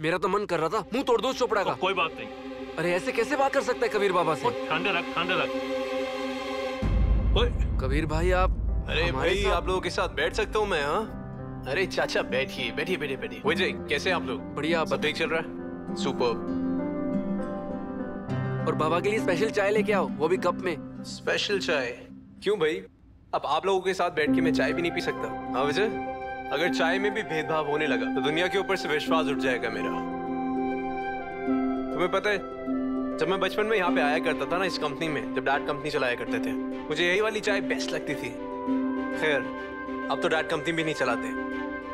मेरा तो मन कर रहा था मुंह तोड़ दो चोपड़ा का। कोई बात नहीं। अरे ऐसे कैसे बात कर सकता है कबीर बाबा से? ठंडे रख, ठंडे रख। कबीर भाई आप। अरे भाई आप लोगों के साथ बैठ सकता हूँ मैं? हाँ अरे चाचा बैठिए बैठिए बैठिए बैठिए। विजय कैसे हैं आप लोग? बढ़िया। सब ठीक चल रहा है? सुपर। और बाबा के लिए स्पेशल चाय लेके आओ, वो भी कप में। स्पेशल चाय? क्यों भाई, अब आप लोगों के साथ बैठ के मैं चाय भी नहीं पी सकता? हाँ विजय, अगर चाय में भी भेदभाव होने लगा तो दुनिया के ऊपर से विश्वास उठ जाएगा मेरा। तुम्हें पता है, जब मैं बचपन में यहाँ पे आया करता था ना इस कंपनी में, जब डैड कंपनी चलाया करते थे, मुझे यही वाली चाय बेस्ट लगती थी। खैर अब तो डैड कंपनी भी नहीं चलाते,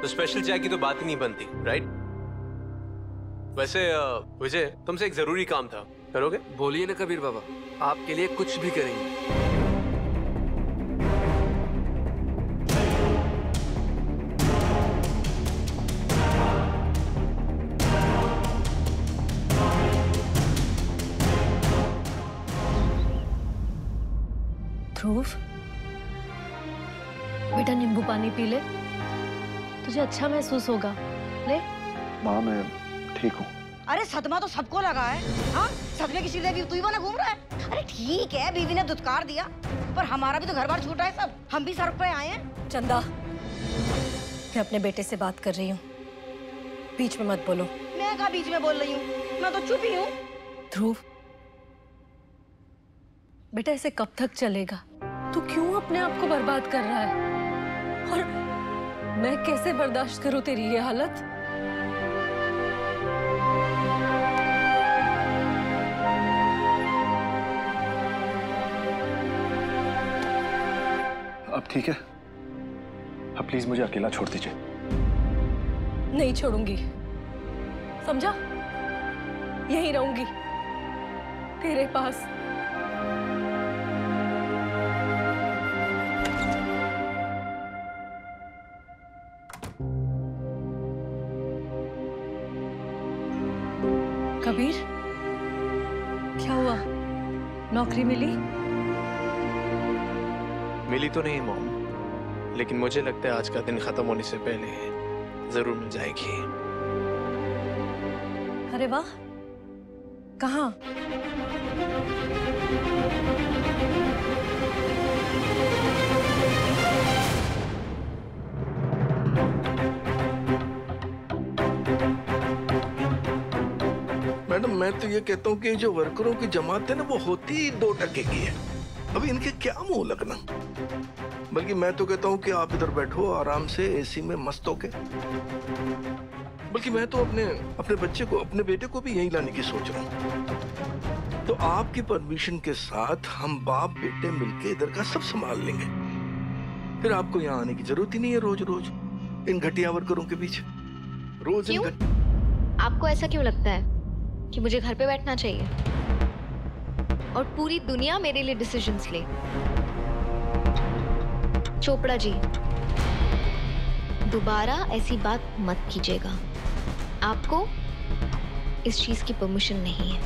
तो स्पेशल चाय की तो बात ही नहीं बनती, राइट? वैसे विजय तुमसे एक जरूरी काम था, करोगे? बोलिए ना कबीर बाबा, आपके लिए कुछ भी करेंगे। ध्रुव बेटा नींबू पानी पी ले, तुझे अच्छा महसूस होगा। ले। माँ मैं ठीक हूँ। अरे सदमा तो सबको लगा है। हाँ सदमे की सीधे तू ही बना घूम रहा है। अरे ठीक है बीवी ने दुत्कार दिया, पर हमारा भी तो घर बार छूटा है सब, हम भी सड़क पे आए हैं। चंदा मैं अपने बेटे से बात कर रही हूँ, बीच में मत बोलो। मैं कहाँ बीच में बोल रही हूँ, मैं तो चुप ही हूँ। ध्रुव बेटा ऐसे कब तक चलेगा? तू क्यों अपने आप को बर्बाद कर रहा है? और मैं कैसे बर्दाश्त करूं तेरी ये हालत? अब ठीक है, अब प्लीज मुझे अकेला छोड़ दीजिए। नहीं छोड़ूंगी, समझा? यहीं रहूंगी तेरे पास। कबीर क्या हुआ, नौकरी मिली? मिली तो नहीं मॉम, लेकिन मुझे लगता है आज का दिन खत्म होने से पहले जरूर मिल जाएगी। अरे वाह, कहाँ? मैडम मैं तो ये कहता हूँ कि जो वर्करों की जमात है ना वो होती 2% की है, अभी इनके क्या मुंह लगना। बल्कि मैं तो कहता हूँ कि आप इधर बैठो आराम से एसी में मस्त होके। बल्कि मैं तो अपने बच्चे को, अपने बेटे को भी यहीं लाने की सोच रहा हूँ। तो आपकी परमिशन के साथ हम बाप बेटे मिलके इधर का सब संभाल लेंगे, फिर आपको यहाँ आने की जरूरत ही नहीं है रोज रोज इन घटिया वर्करों के बीच। रोज क्यों? आपको ऐसा क्यों लगता है कि मुझे घर पे बैठना चाहिए और पूरी दुनिया मेरे लिए डिसीजंस ले? चोपड़ा जी दोबारा ऐसी बात मत कीजिएगा, आपको इस चीज की परमिशन नहीं है।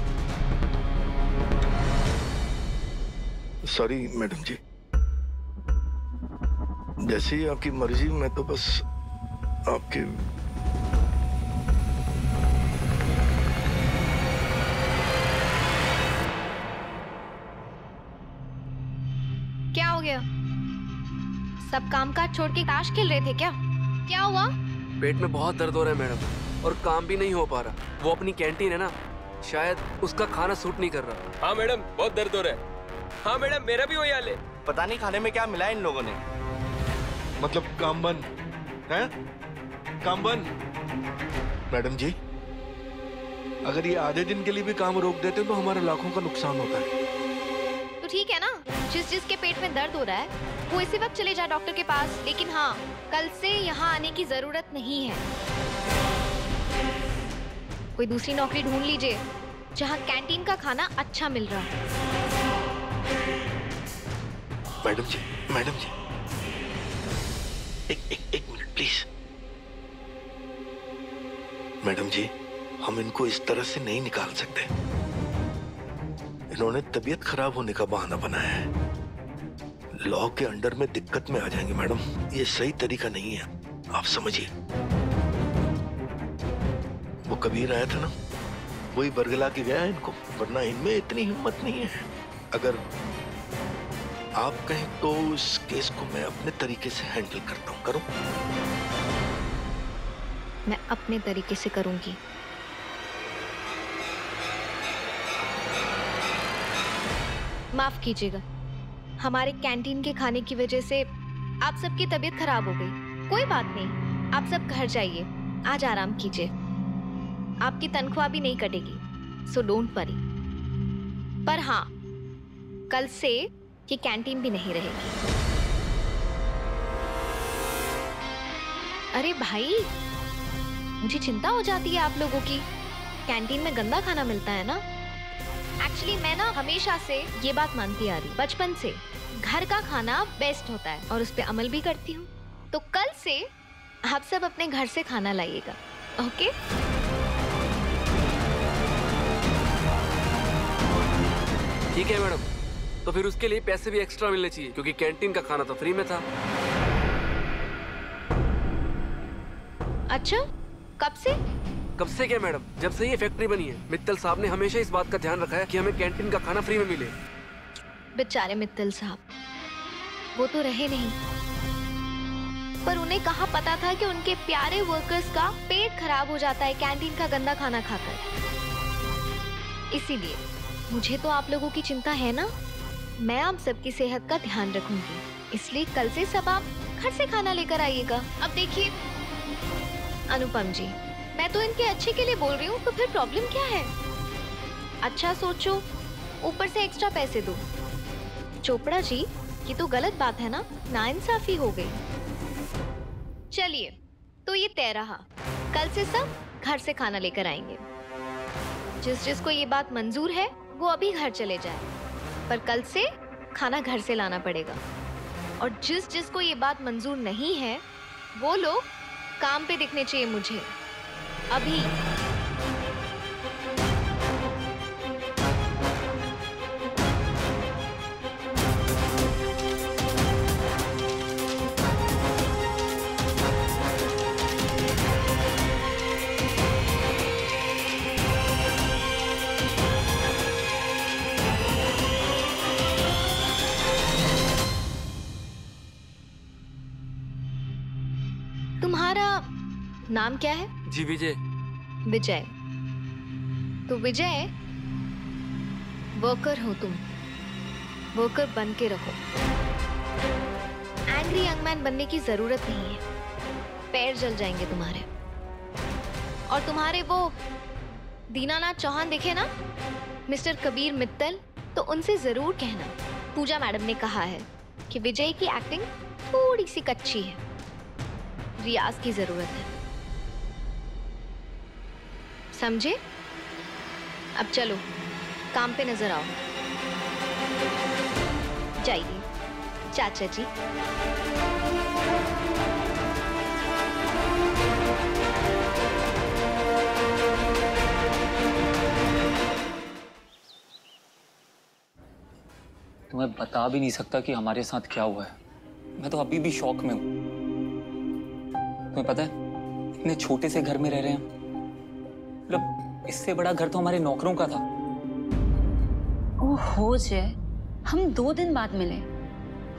सॉरी मैडम जी, जैसे ही आपकी मर्जी, मैं तो बस आपके। क्या हो गया? सब काम काज छोड़ के ताश खेल रहे थे क्या? क्या हुआ? पेट में बहुत दर्द हो रहा है मैडम, और काम भी नहीं हो पा रहा। वो अपनी कैंटीन है ना, शायद उसका खाना सूट नहीं कर रहा। हाँ मैडम बहुत दर्द हो रहा है। हाँ मैडम मेरा भी वही हाल है। पता नहीं खाने में क्या मिला इन लोगों ने। मतलब काम बंद है? काम बंद? मैडम जी अगर ये आधे दिन के लिए भी काम रोक देते तो हमारे लाखों का नुकसान होता है। तो ठीक है ना, जिसके पेट में दर्द हो रहा है वो इसी वक्त चले जाए डॉक्टर के पास, लेकिन हाँ कल से यहाँ आने की जरूरत नहीं है। कोई दूसरी नौकरी ढूंढ लीजिए जहाँ कैंटीन का खाना अच्छा मिल रहा है। मैडम जी एक मिनट प्लीज। मैडम जी हम इनको इस तरह से नहीं निकाल सकते, इन्होंने तबीयत खराब होने का बहाना बनाया है। लॉ के अंडर में दिक्कत में आ जाएंगे मैडम, ये सही तरीका नहीं है, आप समझिए। वो कबीर आया था ना, वही बरगला के गया इनको, वरना इनमें इतनी हिम्मत नहीं है। अगर आप कहें तो इस केस को मैं अपने तरीके से हैंडल करता हूं। करूं? मैं अपने तरीके से करूंगी। माफ कीजिएगा, हमारे कैंटीन के खाने की वजह से आप सबकी तबीयत खराब हो गई। कोई बात नहीं, आप सब घर जाइए, आज आराम कीजिए। आपकी तनख्वाह भी नहीं कटेगी, सो डोंट वरी। पर हाँ, कल से ये कैंटीन भी नहीं रहेगी। अरे भाई, मुझे चिंता हो जाती है आप लोगों की। कैंटीन में गंदा खाना मिलता है ना। एक्चुअली मैं ना हमेशा से ये बात मानती आ रही, बचपन से घर का खाना बेस्ट होता है और उस पे अमल भी करती हूँ। तो कल से आप सब अपने घर से खाना लाइएगा, ओके? ठीक है मैडम, तो फिर उसके लिए पैसे भी एक्स्ट्रा मिलने चाहिए, क्योंकि कैंटीन का खाना तो फ्री में था। अच्छा, कब से? कब से क्या मैडम, जब से ये फैक्ट्री बनी है। मित्तल साहब ने हमेशा इस बात का ध्यान रखा है कि हमें कैंटीन का खाना फ्री में मिले। बेचारे मित्तल साहब, वो तो रहे नहीं, पर उन्हें कहाँ पता था कि उनके प्यारे वर्कर्स का पेट खराब हो जाता है कैंटीन का गंदा खाना खाकर। इसीलिए मुझे तो आप लोगों की चिंता है ना, मैं आप सबकी सेहत का ध्यान रखूंगी। इसलिए कल से सब आप घर से खाना लेकर आइएगा। अब देखिए अनुपम जी, मैं तो इनके अच्छे के लिए बोल रही हूँ, तो फिर प्रॉब्लम क्या है? अच्छा सोचो, ऊपर से एक्स्ट्रा पैसे दो। चोपड़ा जी, ये तो गलत बात है ना, नाइंसाफी हो गई। चलिए, तो ये तय रहा, कल से सब घर से खाना लेकर आएंगे। जिस जिसको ये बात मंजूर है वो अभी घर चले जाए, पर कल से खाना घर से लाना पड़ेगा। और जिस जिसको ये बात मंजूर नहीं है वो लोग काम पे दिखने चाहिए मुझे अभी। तुम्हारा नाम क्या है? जी विजय। विजय। तो विजय, वर्कर हो तुम, वर्कर बन के रहो। एंग्री यंग मैन बनने की जरूरत नहीं है, पैर जल जाएंगे तुम्हारे। और तुम्हारे वो दीनानाथ चौहान देखे ना, मिस्टर कबीर मित्तल, तो उनसे जरूर कहना पूजा मैडम ने कहा है कि विजय की एक्टिंग थोड़ी सी कच्ची है, रियाज की जरूरत है। समझे? अब चलो काम पे नजर आओ। जाइए चाचा जी। तुम्हें बता भी नहीं सकता कि हमारे साथ क्या हुआ है। मैं तो अभी भी शॉक में हूं। तुम्हें पता है, इतने छोटे से घर में रह रहे हैं, मतलब इससे बड़ा घर तो हमारे नौकरों का था। ओहो जय, हम 2 दिन बाद मिले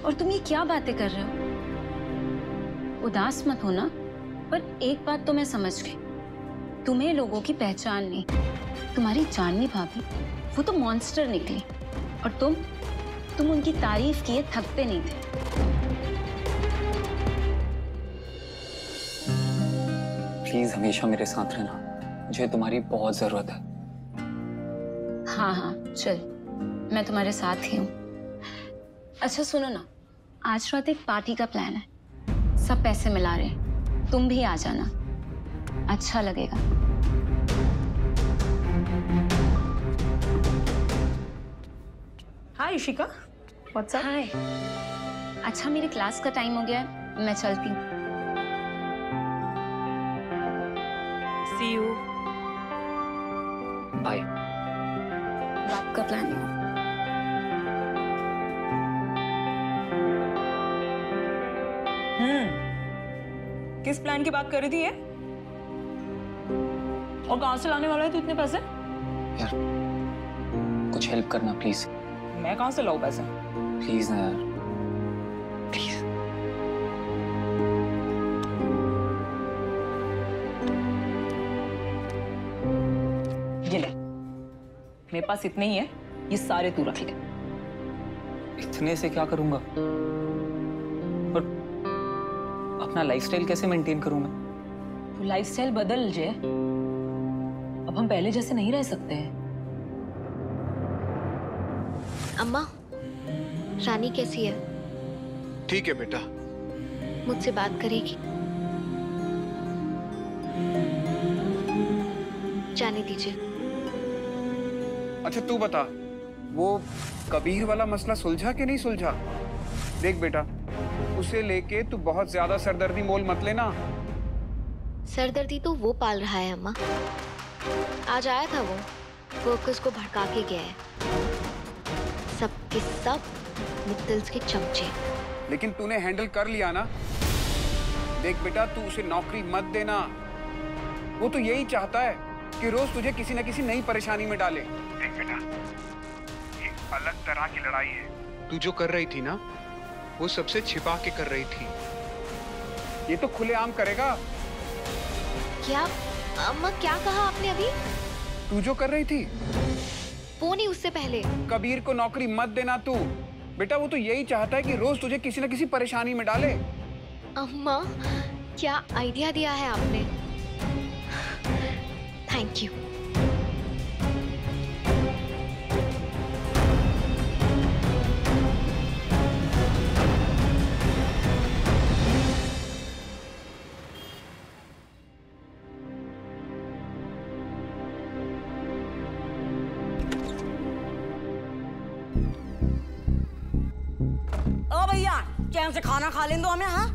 और तुम ये क्या बातें कर रहे हो? उदास मत होना, पर एक बात तो मैं समझ गई, तुम्हें लोगों की पहचान नहीं। तुम्हारी जानवी भाभी वो तो मॉन्स्टर निकली, और तुम उनकी तारीफ किए थकते नहीं थे। प्लीज हमेशा मेरे साथ रहना, मुझे तुम्हारी बहुत जरूरत है। हाँ हाँ चल, मैं तुम्हारे साथ ही हूँ। अच्छा सुनो ना, आज रात एक पार्टी का प्लान है, सब पैसे मिला रहे हैं, तुम भी आ जाना, अच्छा लगेगा। हाय इशिका, व्हाट्स अप? हाय। अच्छा मेरी क्लास का टाइम हो गया है, मैं चलती हूँ। सी यू। बाय। रात का प्लान है। किस प्लान की बात कर रही थी ये? और कहाँ से लाने वाला है तू इतने पैसे? यार कुछ हेल्प करना प्लीज। मैं कहाँ से लाऊं पैसे? प्लीज ना यार, प्लीज। ये ले, मेरे पास इतने ही है, ये सारे तू रख ले। इतने से क्या करूंगा? और अपना लाइफस्टाइल कैसे मेंटेन करूं मैं? तू लाइफस्टाइल बदल जे, अब हम पहले जैसे नहीं रह सकते हैं। अम्मा, रानी कैसी है? ठीक है बेटा। मुझसे बात करेगी? जाने दीजिए। अच्छा तू बता, वो कबीर वाला मसला सुलझा कि नहीं सुलझा? देख बेटा, उसे लेके तू बहुत ज्यादा सरदर्दी मोल मत लेना। सरदर्दी तो वो पाल रहा है अम्मा। आज आया था वो, वर्कर्स को भड़का के गया है। सबके सब मित्तल्स के चमचे। लेकिन तूने हैंडल कर लिया ना। देख बेटा, तू उसे नौकरी मत देना। वो तो यही चाहता है कि रोज तुझे किसी न किसी नई परेशानी में डाले। देख बेटा, ये अलग तरह की लड़ाई है। तू जो कर रही थी ना, वो सबसे छिपा के कर रही थी। ये तो खुलेआम करेगा। क्या अम्मा, क्या कहा आपने अभी? तू जो कर रही थी वो नहीं, उससे पहले। कबीर को नौकरी मत देना तू। बेटा वो तो यही चाहता है कि रोज तुझे किसी न किसी परेशानी में डाले। अम्मा, क्या आइडिया दिया है आपने। Thank you. ओ भैया, चैन से खाना खा लें दो हमें। हाँ,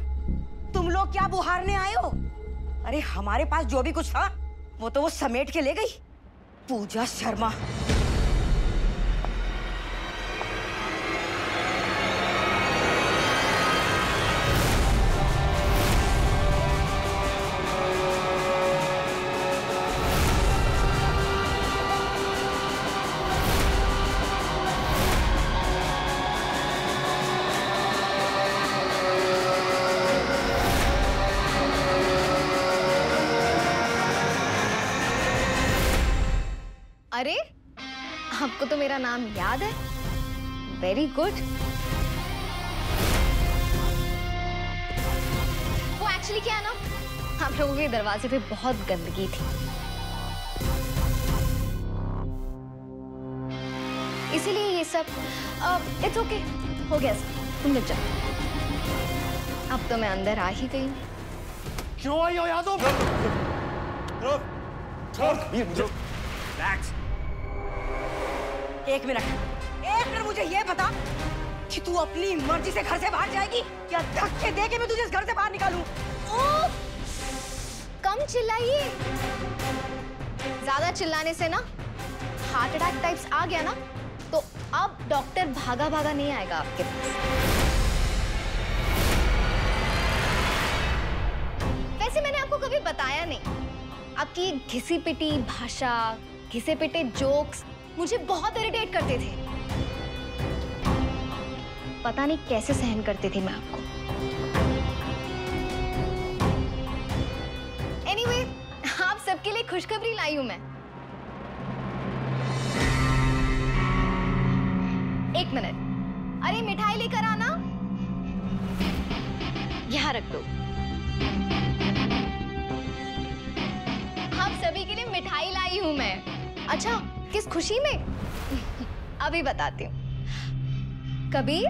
तुम लोग क्या बुहारने आए हो? अरे हमारे पास जो भी कुछ था वो तो वो समेट के ले गई पूजा शर्मा। अरे, आपको तो मेरा नाम याद है। Very good. वो एक्चुअली क्या है ना, आप लोगों के दरवाजे पे बहुत गंदगी थी, इसीलिए ये सब। इट्स ओके, हो गया सब, तुम लोग जाओ। अब तो मैं अंदर आ ही गई। क्यों आई हो यादव? एक मिनट मुझे ये बता कि तू अपनी मर्जी से घर से बाहर जाएगी या धक्के दे के मैं तुझे इस घर से बाहर निकालूं? कम चिल्लाइए। ज्यादा चिल्लाने से ना हार्ट अटैक टाइप्स आ गया ना, तो अब डॉक्टर भागा भागा नहीं आएगा आपके पास। वैसे मैंने आपको कभी बताया नहीं, आपकी घिसी पिटी भाषा, घिसे पिटे जोक्स मुझे बहुत इरिटेट करते थे। पता नहीं कैसे सहन करती थी मैं आपको। एनीवे, आप सबके लिए खुशखबरी लाई हूं मैं। एक मिनट, अरे मिठाई लेकर आना। यहाँ रख दो। आप सभी के लिए मिठाई लाई हूं मैं। अच्छा, किस खुशी में? अभी बताती हूँ। कबीर,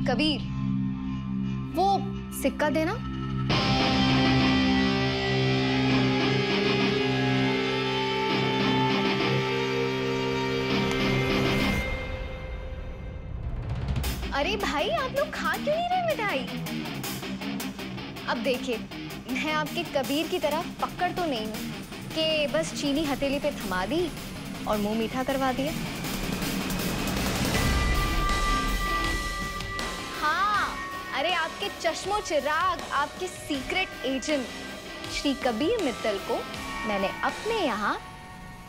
कबीर, वो सिक्का देना। अरे भाई, आप लोग खा क्यों नहीं रहे मिठाई? अब देखिए, मैं आपके कबीर की तरह पक्कड़ तो नहीं हूँ कि बस चीनी हथेली पे थमा दी और मुंह मीठा करवा दिया। हाँ, अरे आप आपके चश्मो चिराग, आपके सीक्रेट एजेंट श्री कबीर मित्तल को मैंने अपने यहाँ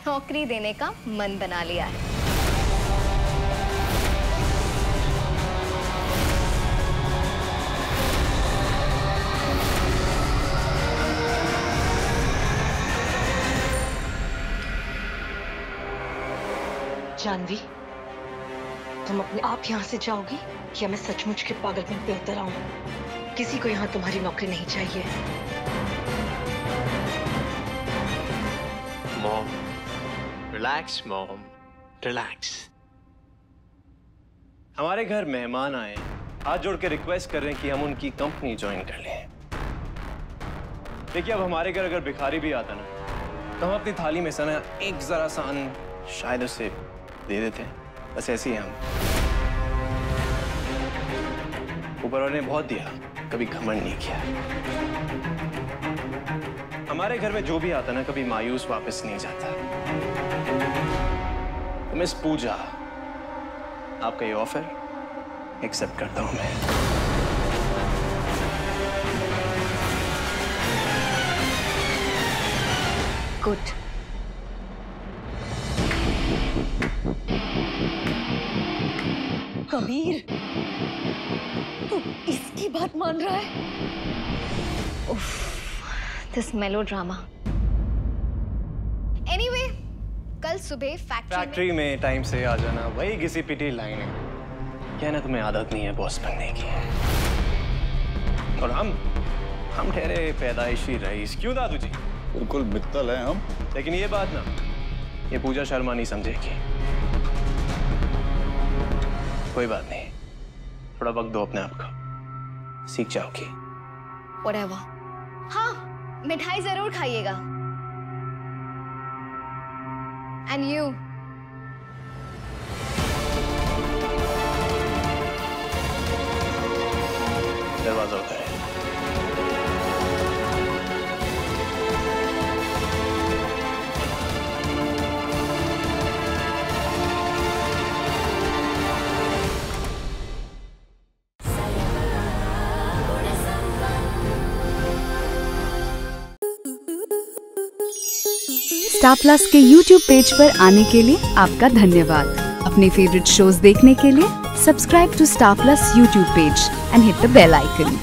नौकरी देने का मन बना लिया है। जानवी, तुम अपने आप यहाँ से जाओगी या मैं सचमुच के पागलपन पे उतर आऊं? किसी को यहाँ तुम्हारी नौकरी नहीं चाहिए। Mom, relax mom, relax. हमारे घर मेहमान आए, हाथ जोड़ के रिक्वेस्ट कर रहे हैं कि हम उनकी कंपनी ज्वाइन कर लें। देखिए, अब हमारे घर अगर भिखारी भी आता ना, तो हम अपनी थाली में से ना एक जरा सा अन्न शायद उसे दे देते हैं। बस ऐसे ही हम। ऊपर वाले ने बहुत दिया, कभी घमंड नहीं किया। हमारे घर में जो भी आता ना, कभी मायूस वापस नहीं जाता। तो मिस पूजा, आपका ये ऑफर एक्सेप्ट करता हूं मैं। गुड। कबीर, तू इसकी बात मान रहा है? उफ, दिस मेलोड्रामा। एनीवे, कल सुबह फैक्ट्री में टाइम से आ जाना, वही घिसी पिटी लाइन है। क्या ना, तुम्हें आदत नहीं है बॉस बनने की। और हम ठहरे पैदाइशी रईस। क्यों दादू जी? बिल्कुल मित्तल है हम। लेकिन ये बात ना, ये पूजा शर्मा नहीं समझेगी। कोई बात नहीं, थोड़ा वक्त दो अपने आप को, सीख जाओगी। Whatever. हाँ, मिठाई जरूर खाइएगा। And you. दरवाजा उधर है। स्टार प्लस के YouTube पेज पर आने के लिए आपका धन्यवाद। अपने फेवरेट शोज देखने के लिए subscribe to Star Plus YouTube page and hit the bell icon.